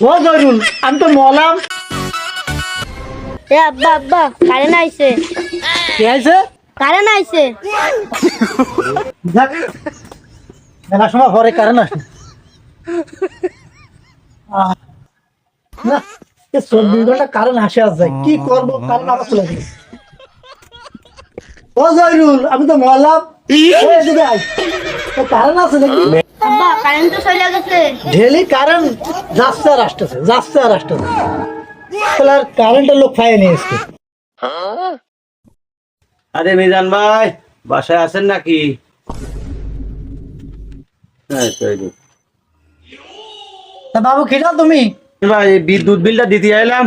ও জয়রুল, আমি তো মলাম। এ আব্বা আব্বা কারেন্ট আইছে। কে আইছে? কারেন্ট আইছে। দেখ, মেলার সময় ঘরে কারেন্ট আসে না, 24 ঘন্টা কারেন্ট আসে আর যায়, কি করবো? কারেন্ট আবার চলে গেল। ও জয়রুল, আমি তো মলাম। কারেন্ট আছে নাকি? আব্বা কারেন্ট তো চলে গেছে। ডেলি কারেন্ট যাচ্ছে আর আসতেছে, যাচ্ছে আর আসতেছে। তাহলে আর কারেন্টের লোক ফাইয়ে নিয়ে এসছে। আরে মিজান ভাই, বাসায় আছেন নাকি? তা বাবু খিদাল তুমি? ভাই বিদ্যুৎ বিলটা দিতে আইলাম।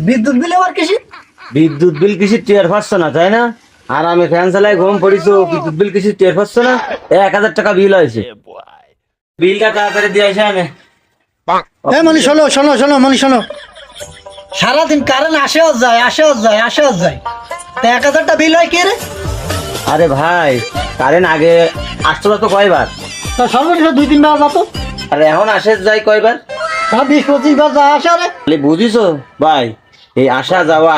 বিদ্যুৎ বিল আবার কিসি? বিদ্যুৎ বিল কিছু টের পাচ্ছ না, তাই না? আর আমি ফ্যান চালাই ঘুম পড়িছো, বিদ্যুৎ বিল কিছু টের পাচ্ছ না? 1000 টাকা বিল হয়েছে। বিলটা তাড়াতাড়ি দিয়ে আসে আমি। হ্যাঁ মনি, শোনো শোনো শোনো মনি, শোনো। সারাদিন কারেন্ট আসে আর যায়, আসে আর যায়, আসে আর যায়। তা 1000টা বিল হয় কে রে? আরে ভাই, কারেন্ট আগে আসতো তো কয়বার, তা সর্বনিম্ন 2-3 বার যাতো। আর এখন আসে যায় কয়বার? তা 20-25 বার যা আসে রে। খালি বুঝিছো ভাই, এই আসা যাওয়া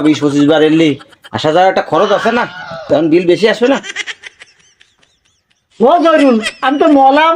20-25 বার এলি আসা যাওয়া একটা খরচ আছে না, তখন বিল বেশি আসবে না? ও জয়রুল, আমি তো মলাম।